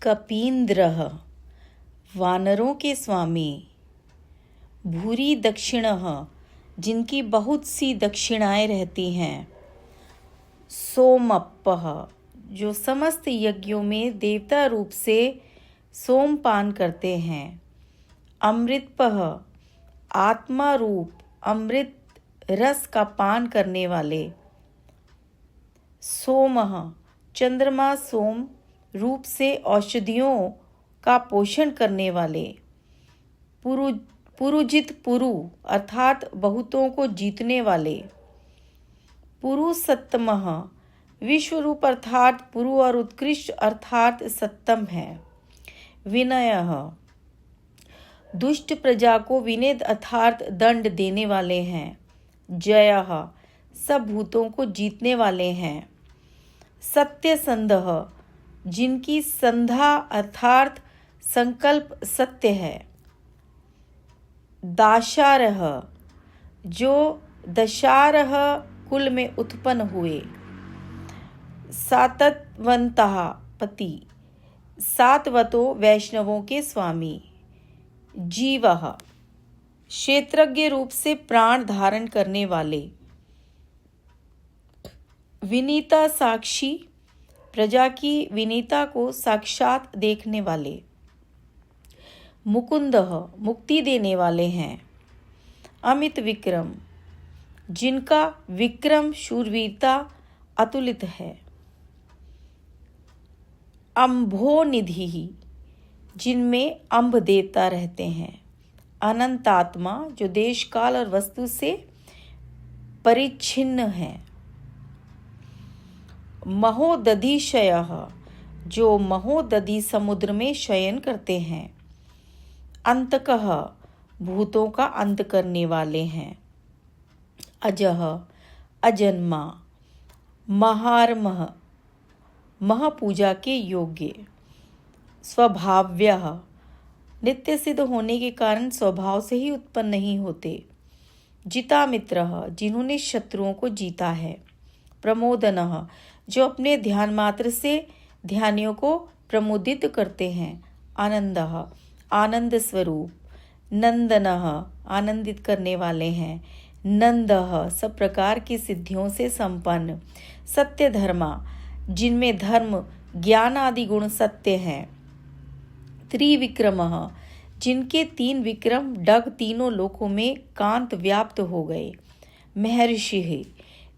कपीन्द्रः वानरों के स्वामी, भूरि दक्षिणः जिनकी बहुत सी दक्षिणाएं रहती हैं, सोमप्पः जो समस्त यज्ञों में देवता रूप से सोमपान करते हैं, अमृतपः आत्मा रूप अमृत रस का पान करने वाले, सोमः चंद्रमा सोम रूप से औषधियों का पोषण करने वाले, पुरुजित पुरु अर्थात बहुतों को जीतने वाले, पुरुषोत्तमः विश्व रूप अर्थात पुरु और उत्कृष्ट अर्थात सत्तम है, विनयः दुष्ट प्रजा को विनय अर्थात दंड देने वाले हैं, जयः सब भूतों को जीतने वाले हैं, सत्यसंधः जिनकी संधा अर्थात संकल्प सत्य है, दाशारह जो दशारह कुल में उत्पन्न हुए, सातवंतः पति सातवतों वैष्णवों के स्वामी, जीवः क्षेत्रज्ञ रूप से प्राण धारण करने वाले, विनीता साक्षी प्रजा की विनीता को साक्षात देखने वाले, मुकुंदः मुक्ति देने वाले हैं, अमित विक्रम जिनका विक्रम शूरवीरता अतुलित है, अम्भोनिधि जिनमें अम्भ देवता रहते हैं, अनंतात्मा जो देश काल और वस्तु से परिच्छिन्न है, महोदधिशयः जो महोदधि समुद्र में शयन करते हैं, अंतकः भूतों का अंत करने वाले हैं, अजः अजन्मा, महार्मः महापूजा के योग्य, स्वभाव्यः नित्य सिद्ध होने के कारण स्वभाव से ही उत्पन्न नहीं होते, जितामित्रः जिन्होंने शत्रुओं को जीता है, प्रमोदनः जो अपने ध्यान मात्र से ध्यानियों को प्रमोदित करते हैं, आनंदः आनंद स्वरूप, नंदनः आनंदित करने वाले हैं, नंदः सब प्रकार की सिद्धियों से संपन्न, सत्य धर्मा जिनमें धर्म ज्ञान आदि गुण सत्य हैं, त्रिविक्रमः जिनके तीन विक्रम डग तीनों लोकों में कांत व्याप्त हो गए, महर्षि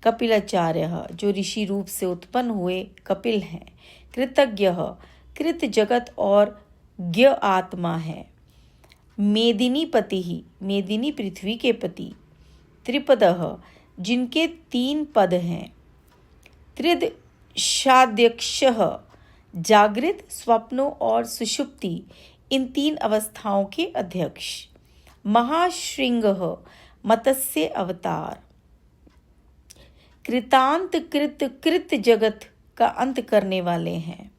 कपिलाचार्य जो ऋषि रूप से उत्पन्न हुए कपिल हैं, कृतज्ञः कृत जगत और ज्ञ आत्मा है, मेदिनी पति ही मेदिनी पृथ्वी के पति, त्रिपदः जिनके तीन पद हैं, त्रिदशाध्यक्षः जागृत स्वप्नों और सुषुप्ति इन तीन अवस्थाओं के अध्यक्ष, महाशृंगः मत्स्य अवतार, कृतांत कृत जगत का अंत करने वाले हैं,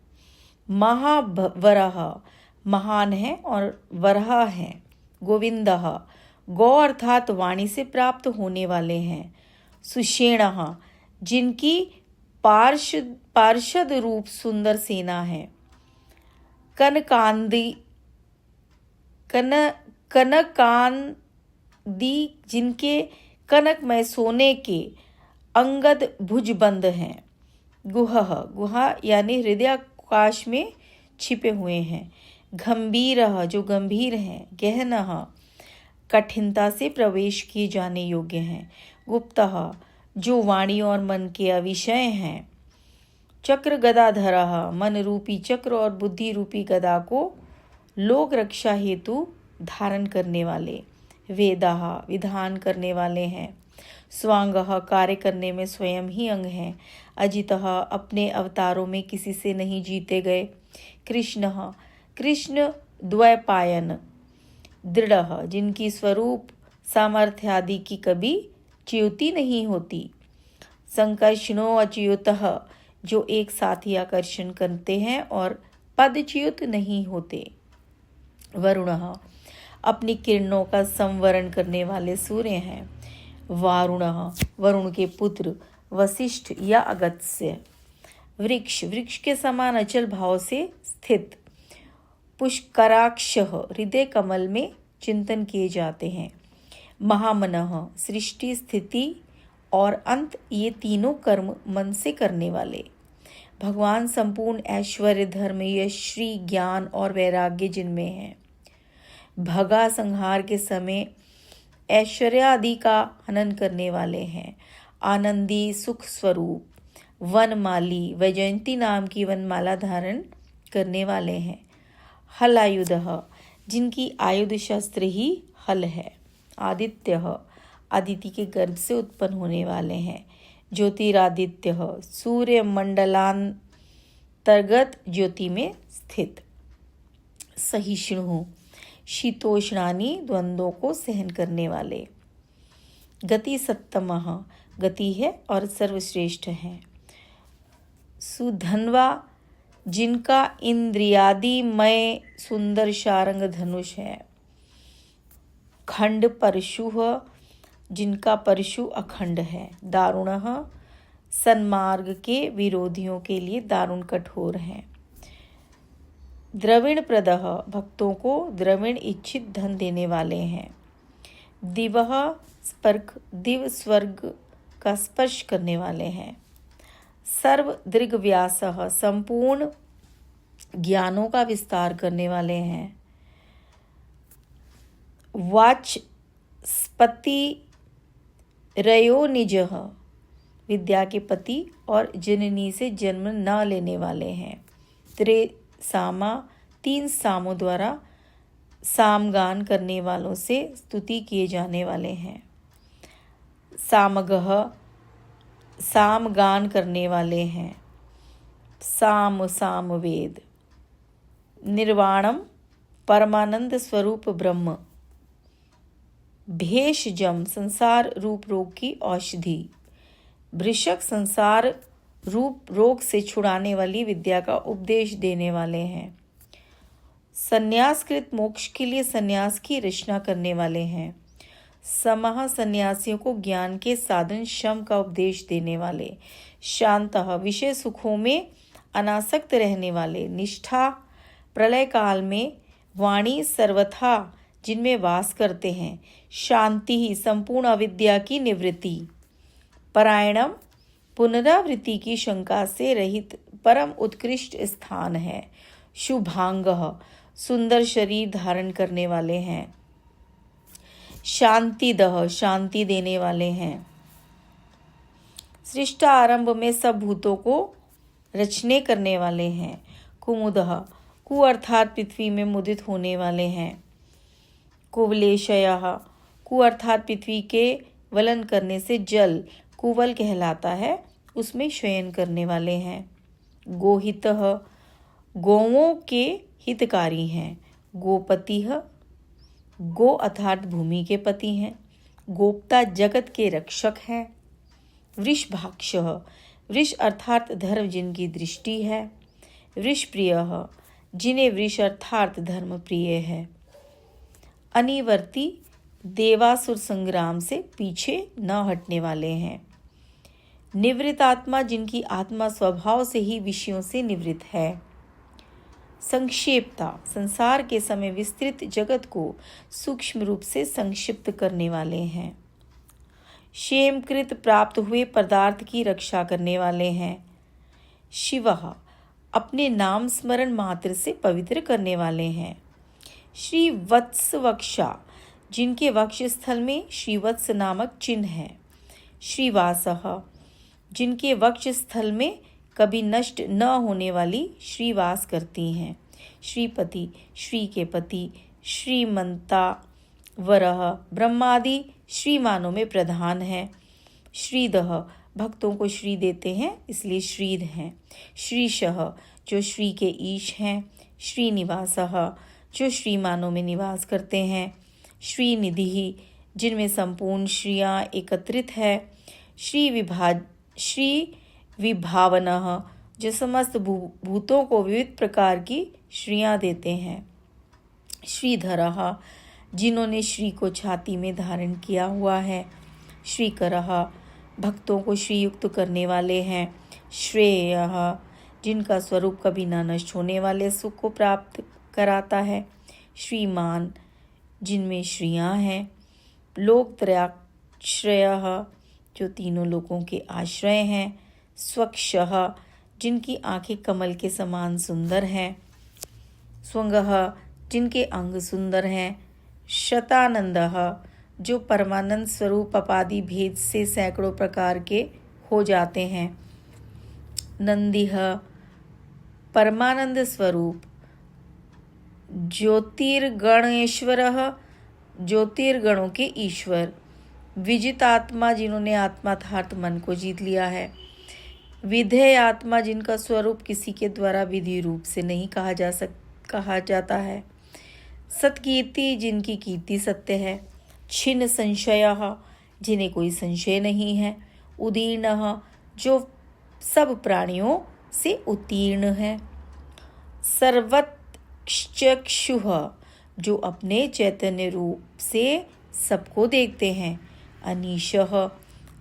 महावरः महान है और वरह है, गोविंदः गौ अर्थात वाणी से प्राप्त होने वाले हैं, सुषेणः जिनकी पार्षद रूप सुंदर सेना है, कनकांदी जिनके कनकमय सोने के अंगद भुजबंद हैं, गुहः गुहा यानी हृदयाकाश में छिपे हुए हैं, गंभीरः जो गंभीर हैं, गहनः कठिनता से प्रवेश किए जाने योग्य हैं, गुप्तः जो वाणी और मन के अविषय हैं, चक्र गदाधरः मन रूपी चक्र और बुद्धि रूपी गदा को लोक रक्षा हेतु धारण करने वाले, वेदाः विधान करने वाले हैं, स्वांगः कार्य करने में स्वयं ही अंग हैं, अजितः अपने अवतारों में किसी से नहीं जीते गए, कृष्णः कृष्ण द्वैपायन, दृढ़ः जिनकी स्वरूप सामर्थ्य आदि की कभी च्युति नहीं होती, संकर्षणो अच्युतः जो एक साथ ही आकर्षण करते हैं और पदच्युत नहीं होते, वरुणः अपनी किरणों का संवरण करने वाले सूर्य हैं, वारुणः वरुण के पुत्र वशिष्ठ या अगस्त्य, वृक्ष वृक्ष के समान अचल भाव से स्थित, पुष्कराक्ष हृदय कमल में चिंतन किए जाते हैं। महामनः सृष्टि स्थिति और अंत, ये तीनों कर्म मन से करने वाले। भगवान संपूर्ण ऐश्वर्य धर्म यश श्री ज्ञान और वैराग्य जिनमें है। भगा संहार के समय ऐश्वर्य आदि का हनन करने वाले हैं। आनंदी सुख स्वरूप वनमाली वैजयंती नाम की वनमाला धारण करने वाले हैं। हलायुधः जिनकी आयुध शस्त्र ही हल है। आदित्य आदित्य के गर्भ से उत्पन्न होने वाले हैं। ज्योतिरादित्य सूर्य मंडलांतर्गत ज्योति में स्थित। सहिष्णु शीतोष्णानी द्वंद्वों को सहन करने वाले। गति सप्तमः गति है और सर्वश्रेष्ठ है। सुधन्वा जिनका इंद्रियादिमय सुंदर शारंग धनुष है। खंड परशुः जिनका परशु अखंड है। दारुणः सन्मार्ग के विरोधियों के लिए दारुण कठोर है। द्रविण प्रदः भक्तों को द्रविण इच्छित धन देने वाले हैं। दिवः स्पर्क दिव स्वर्ग का स्पर्श करने वाले हैं। सर्व दीर्घव्यासः संपूर्ण ज्ञानों का विस्तार करने वाले हैं। वाचस्पति रयो निजः विद्या के पति और जननी से जन्म न लेने वाले हैं। त्रिसामा तीन सामों द्वारा सामगान करने वालों से स्तुति किए जाने वाले हैं। सामगः सामगान करने वाले हैं। साम वेद। निर्वाणम परमानंद स्वरूप ब्रह्म। भेषजम संसार रूप रोग की औषधि। वृषक संसार रूप रोग से छुड़ाने वाली विद्या का उपदेश देने वाले हैं। संन्यासकृत मोक्ष के लिए संन्यास की रचना करने वाले हैं। समः सन्यासियों को ज्ञान के साधन शम का उपदेश देने वाले। शांतः विषय सुखों में अनासक्त रहने वाले। निष्ठा प्रलय काल में वाणी सर्वथा जिनमें वास करते हैं। शांति ही संपूर्ण अविद्या की निवृत्ति। परायणम पुनरावृत्ति की शंका से रहित परम उत्कृष्ट स्थान है। शुभांगः सुंदर शरीर धारण करने वाले हैं। शांतिदः शांति देने वाले हैं। सृष्टि आरंभ में सब भूतों को रचने करने वाले हैं। कुमुदः कु अर्थात पृथ्वी में मुदित होने वाले हैं। कुवलेशयः कु अर्थात पृथ्वी के वलन करने से जल कुवल कहलाता है, उसमें शयन करने वाले हैं। गोहितः गौओं के हितकारी हैं। गोपतिः गो अर्थात भूमि के पति हैं। गोप्ता जगत के रक्षक हैं। वृषभाक्षः वृष अर्थात धर्म जिनकी दृष्टि है। वृषप्रियः जिन्हें वृष अर्थात धर्म प्रिय है। अनिवर्ती देवासुर संग्राम से पीछे न हटने वाले हैं। निवृत्त आत्मा जिनकी आत्मा स्वभाव से ही विषयों से निवृत्त है। संक्षेपता संसार के समय विस्तृत जगत को सूक्ष्म रूप से संक्षिप्त करने वाले हैं। क्षेमकृत प्राप्त हुए पदार्थ की रक्षा करने वाले हैं। शिवः अपने नाम स्मरण मात्र से पवित्र करने वाले हैं। श्री वत्सवक्षा जिनके वक्षस्थल में श्रीवत्स नामक चिन्ह है। श्रीवासः जिनके वक्षस्थल में कभी नष्ट न होने वाली श्रीवास करती हैं। श्रीपति श्री के पति। श्रीमंता वरः ब्रह्मादि श्रीमानों में प्रधान है। श्रीदः भक्तों को श्री देते हैं, इसलिए श्रीद हैं। श्रीशः जो श्री के ईश हैं। श्रीनिवासः जो श्रीमानों में निवास करते हैं। श्रीनिधि जिनमें संपूर्ण श्रियाँ एकत्रित है। श्री विभावनः जो समस्त भूतों को विविध प्रकार की श्रियाँ देते हैं। श्रीधरः जिन्होंने श्री को छाती में धारण किया हुआ है। श्रीकरः भक्तों को श्रीयुक्त करने वाले हैं। श्रेयः जिनका स्वरूप कभी न नष्ट होने वाले सुख को प्राप्त कराता है। श्रीमान जिनमें श्रियाँ हैं। लोकत्रयाश्रयः जो तीनों लोगों के आश्रय हैं। स्वक्षः जिनकी आंखें कमल के समान सुंदर हैं। स्वंगः जिनके अंग सुंदर हैं। शतानंदः जो परमानंद स्वरूप अपादि भेद से सैकड़ों प्रकार के हो जाते हैं। नंदिः परमानंद स्वरूप। ज्योतिर्गणेश्वरः ज्योतिर्गणों के ईश्वर। विजितात्मा जिन्होंने आत्मार्थार्थ मन को जीत लिया है। विधेय आत्मा जिनका स्वरूप किसी के द्वारा विधि रूप से नहीं कहा जाता है। सत्कीर्ति जिनकी कीर्ति सत्य है। छिन्न संशयः जिन्हें कोई संशय नहीं है। उदीर्णः जो सब प्राणियों से उत्तीर्ण है। सर्वचक्षुः जो अपने चैतन्य रूप से सबको देखते हैं। अनीशः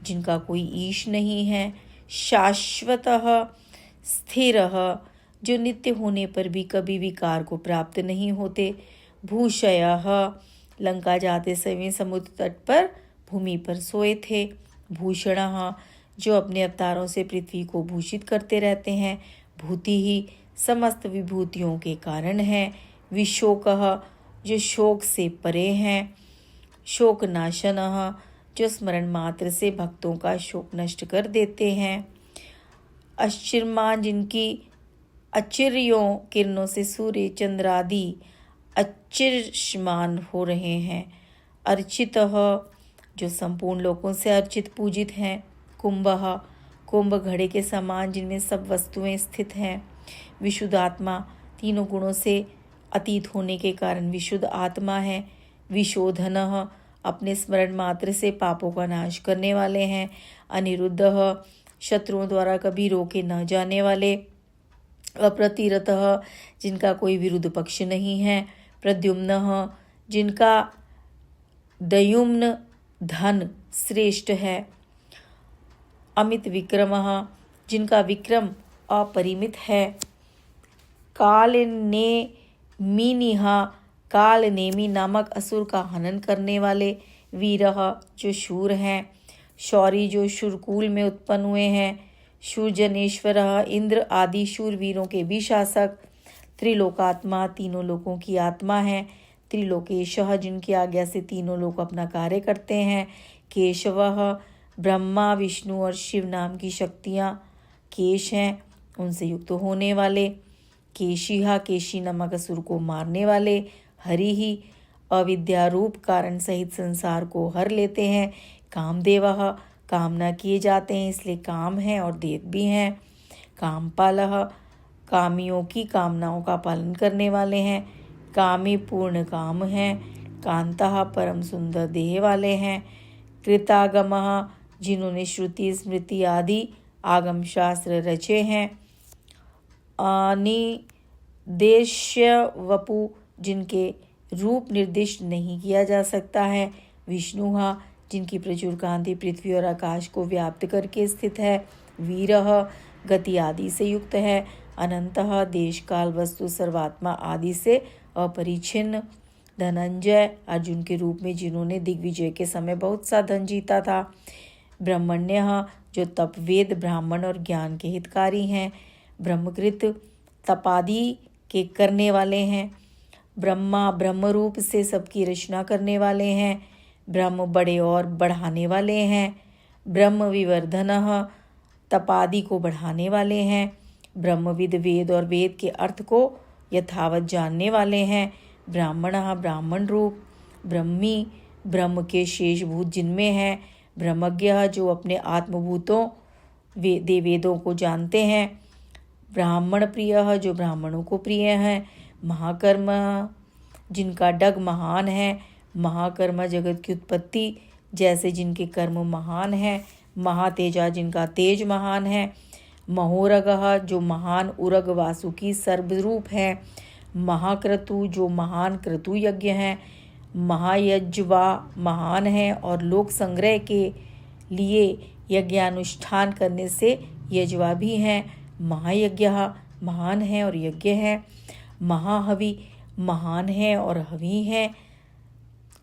जिनका कोई ईश नहीं है। शाश्वतः स्थिरः जो नित्य होने पर भी कभी विकार को प्राप्त नहीं होते। भूषयः लंका जाते समय समुद्र तट पर भूमि पर सोए थे। भूषणः जो अपने अवतारों से पृथ्वी को भूषित करते रहते हैं। भूति ही समस्त विभूतियों के कारण है। विशोकः जो शोक से परे हैं। शोकनाशनः जो स्मरण मात्र से भक्तों का शोक नष्ट कर देते हैं। आश्चर्यमान जिनकी आश्चर्यों किरणों से सूर्य चंद्र आदि आश्चर्यमान हो रहे हैं। अर्चितः जो संपूर्ण लोकों से अर्चित पूजित हैं। कुंभः कुंभ घड़े के समान जिनमें सब वस्तुएं स्थित हैं। विशुद्ध आत्मा तीनों गुणों से अतीत होने के कारण विशुद्ध आत्मा है। विशोधनः अपने स्मरण मात्र से पापों का नाश करने वाले हैं। अनिरुद्धः शत्रुओं द्वारा कभी रोके न जाने वाले। अप्रतिरतः जिनका कोई विरुद्ध पक्ष नहीं है। प्रद्युम्नः जिनका दयुम्न धन श्रेष्ठ है। अमित विक्रमः जिनका विक्रम अपरिमित है। कालनेमिनिः कालनेमी नामक असुर का हनन करने वाले। वीरः जो शूर हैं। शौरी जो शूरकुल में उत्पन्न हुए हैं। शूरजनेश्वरः इंद्र आदि शूरवीरों के भी शासक। त्रिलोकात्मा तीनों लोकों की आत्मा है। त्रिलोकेशः जिनकी आज्ञा से तीनों लोग अपना कार्य करते हैं। केशवः ब्रह्मा विष्णु और शिव नाम की शक्तियाँ केश हैं उनसे युक्त होने वाले। केशिहा केशी नमक असुर को मारने वाले। हरि ही अविद्या रूप कारण सहित संसार को हर लेते हैं। कामदेवः कामना किए जाते हैं इसलिए काम है और देव भी हैं। कामपालः कामियों की कामनाओं का पालन करने वाले हैं। कामी पूर्ण काम हैं। कांतः परम सुंदर देह वाले हैं। कृतागमः जिन्होंने श्रुति स्मृति आदि आगम शास्त्र रचे हैं। अनिदेश्य वपु जिनके रूप निर्दिष्ट नहीं किया जा सकता है। विष्णुः जिनकी प्रचुर कांति पृथ्वी और आकाश को व्याप्त करके स्थित है। वीरः गति आदि से युक्त है। अनंतः देश काल वस्तु सर्वात्मा आदि से अपरिच्छिन्न। धनंजय अर्जुन के रूप में जिन्होंने दिग्विजय के समय बहुत सा धन जीता था। ब्रह्मण्यः जो तप वेद ब्राह्मण और ज्ञान के हितकारी हैं। ब्रह्मकृत तपादि के करने वाले हैं। ब्रह्मा ब्रह्म रूप से सबकी रचना करने वाले हैं। ब्रह्म बड़े और बढ़ाने वाले हैं। ब्रह्म विवर्धनः तपादि को बढ़ाने वाले हैं। ब्रह्मविद वेद और वेद के अर्थ को यथावत जानने वाले हैं। ब्राह्मणः ब्राह्मण रूप। ब्रह्मी ब्रह्म के शेष भूत जिनमें हैं। ब्रह्मज्ञः जो अपने आत्मभूतों वेदों को जानते हैं। ब्राह्मण प्रियः जो ब्राह्मणों को प्रिय हैं। महाकर्म जिनका डग महान है। महाकर्मा जगत की उत्पत्ति जैसे जिनके कर्म महान हैं। महातेजा जिनका तेज महान है। महोरगः जो महान उरग वासुकी सर्वरूप है। महाक्रतु जो महान क्रतु यज्ञ हैं। महायज्वा महान है और लोक संग्रह के लिए यज्ञानुष्ठान करने से यज्वा भी हैं। महायज्ञ महान है और यज्ञ है। महाहवि महान है और हवी है।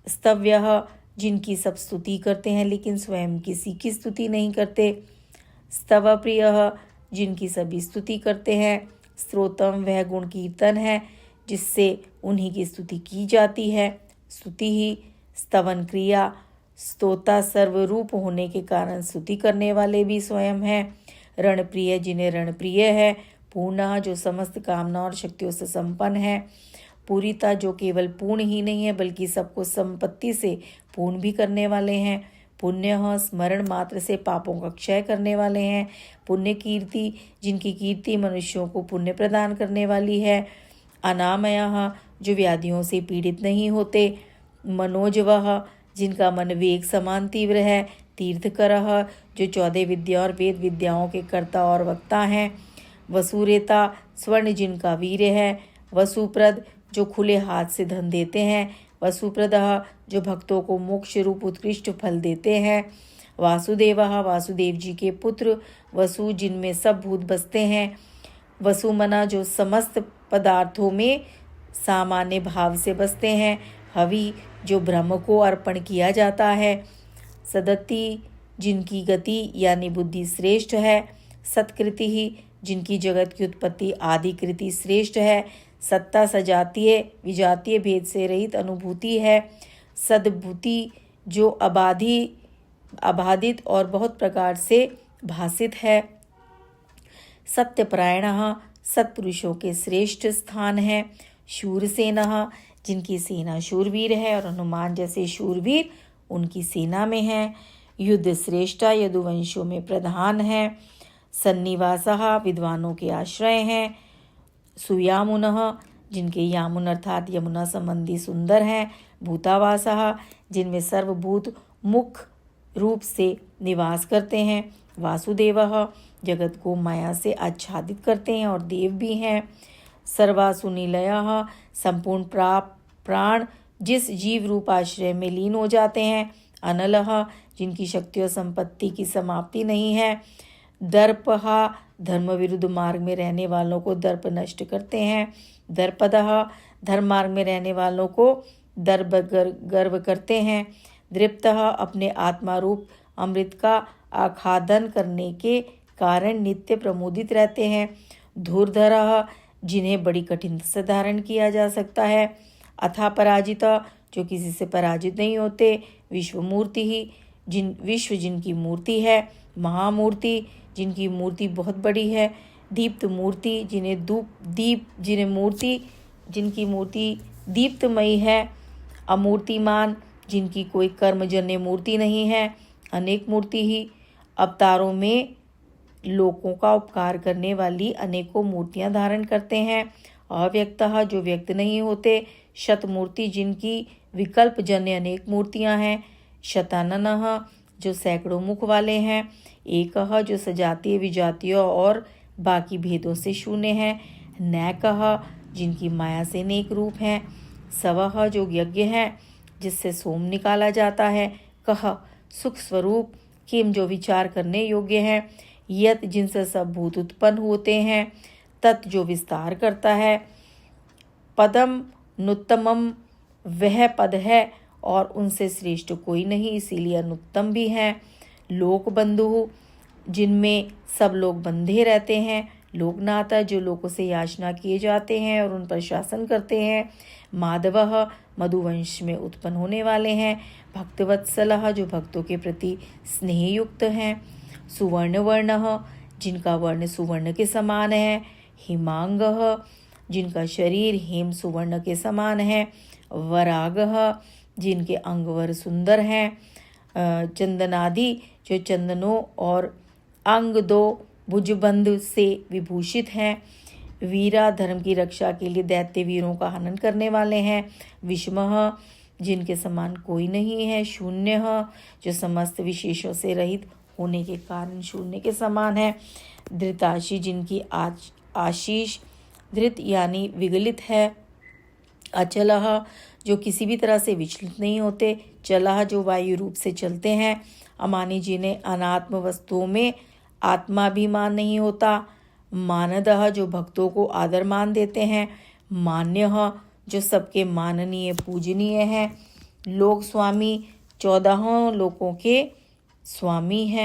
स्तव्यः, जिनकी सब स्तुति करते हैं लेकिन स्वयं किसी की स्तुति नहीं करते। स्तवप्रियः, जिनकी सभी स्तुति करते हैं। स्तोत्रम, वह गुण कीर्तन है जिससे उन्हीं की स्तुति की जाती है। स्तुति ही स्तवन क्रिया, स्तोता सर्वरूप होने के कारण स्तुति करने वाले भी स्वयं हैं। रणप्रिय, जिन्हें रणप्रिय है। पूर्णः, जो समस्त कामना और शक्तियों से संपन्न है। पूरिता, जो केवल पूर्ण ही नहीं है बल्कि सबको संपत्ति से पूर्ण भी करने वाले हैं। पुण्यः, स्मरण मात्र से पापों का क्षय करने वाले हैं। पुण्य कीर्ति, जिनकी कीर्ति मनुष्यों को पुण्य प्रदान करने वाली है। अनामयः, जो व्याधियों से पीड़ित नहीं होते। मनोजवः, जिनका मन वेग समान तीव्र है। तीर्थकरः, जो 14 विद्या और वेद विद्याओं के कर्ता और वक्ता हैं। वसुरेता, स्वर्ण जिनका वीर्य है। वसुप्रद, जो खुले हाथ से धन देते हैं। वसुप्रदः, जो भक्तों को मोक्ष रूप उत्कृष्ट फल देते हैं। वासुदेवः, वासुदेव जी के पुत्र। वसु, जिनमें सब भूत बसते हैं। वसुमना, जो समस्त पदार्थों में सामान्य भाव से बसते हैं। हवि, जो ब्रह्म को अर्पण किया जाता है। सदति, जिनकी गति यानी बुद्धि श्रेष्ठ है। सत्कृति ही, जिनकी जगत की उत्पत्ति आदि कृति श्रेष्ठ है। सत्ता, सजातीय विजातीय भेद से रहित अनुभूति है। सद्भूति, जो अबाधित और बहुत प्रकार से भासित है। सत्यपरायणः, सत्पुरुषों के श्रेष्ठ स्थान है। शूरसेनः, जिनकी सेना शूरवीर है और हनुमान जैसे शूरवीर उनकी सेना में है। युद्ध श्रेष्ठा, यदुवंशों में प्रधान है। सन्निवासः, विद्वानों के आश्रय हैं। सुयामुनः, जिनके यामुन अर्थात यमुना संबंधी सुंदर हैं। भूतावासः, जिनमें सर्वभूत मुख रूप से निवास करते हैं। वासुदेवः, जगत को माया से आच्छादित करते हैं और देव भी हैं। सर्वासुनिलयः, संपूर्ण प्राण जिस जीव रूप आश्रय में लीन हो जाते हैं। अनलः, जिनकी शक्ति और संपत्ति की समाप्ति नहीं है। दर्पहा, धर्म विरुद्ध मार्ग में रहने वालों को दर्प नष्ट करते हैं। दर्पदः, धर्म मार्ग में रहने वालों को दर्प गर्व करते हैं। दृप्तः, अपने आत्मा रूप अमृत का आखादन करने के कारण नित्य प्रमोदित रहते हैं। धूर्धरः, जिन्हें बड़ी कठिनता से धारण किया जा सकता है। अथा पराजिता, जो किसी से पराजित नहीं होते। विश्वमूर्ति ही, विश्व जिनकी मूर्ति है। महामूर्ति, जिनकी मूर्ति बहुत बड़ी है। दीप्त मूर्ति, जिनकी मूर्ति दीप्तमयी है। अमूर्तिमान, जिनकी कोई कर्मजन्य मूर्ति नहीं है। अनेक मूर्ति ही, अवतारों में लोगों का उपकार करने वाली अनेकों मूर्तियां धारण करते हैं। अव्यक्तः, जो व्यक्त नहीं होते। शतमूर्ति, जिनकी विकल्प जन्य अनेक मूर्तियां हैं। शताननः, जो सैकड़ों मुख वाले हैं। एकः, जो सजातीय विजातीयों और बाकी भेदों से शून्य हैं। नैकः, जिनकी माया से नेक रूप हैं। सवः, जो यज्ञ हैं जिससे सोम निकाला जाता है। कह, सुख स्वरूप। किम, जो विचार करने योग्य हैं। यत, जिनसे सब भूत उत्पन्न होते हैं। तत्, जो विस्तार करता है। पदम नुत्तमम, वह पद है और उनसे श्रेष्ठ कोई नहीं, इसीलिए अनुत्तम भी है। लोक बंधु, जिनमें सब लोग बंधे रहते हैं। लोकनाथ, जो लोगों से याचना किए जाते हैं और उन पर शासन करते हैं। माधवः, मधुवंश में उत्पन्न होने वाले हैं। भक्तवत्सलः, जो भक्तों के प्रति स्नेहयुक्त हैं। सुवर्णवर्णः, जिनका वर्ण सुवर्ण के समान है। हिमांगः, जिनका शरीर हेम सुवर्ण के समान है। वरागः, जिनके अंगवर सुंदर हैं। चंदनादि, जो चंदनों और अंग दो भुजबंध से विभूषित हैं। वीरा, धर्म की रक्षा के लिए दैत्य वीरों का हनन करने वाले हैं। विषमः, जिनके समान कोई नहीं है। शून्यः, जो समस्त विशेषों से रहित होने के कारण शून्य के समान है। धृताशी, जिनकी आशीष धृत यानी विगलित है। अचलः, जो किसी भी तरह से विचलित नहीं होते। चलः, जो वायु रूप से चलते हैं। अमानी, जिन्हें अनात्म वस्तुओं में आत्माभिमान नहीं होता। मानदः, जो भक्तों को आदर मान देते हैं। मान्यः, जो सबके माननीय पूजनीय है। लोक स्वामी 14 लोकों के स्वामी हैं।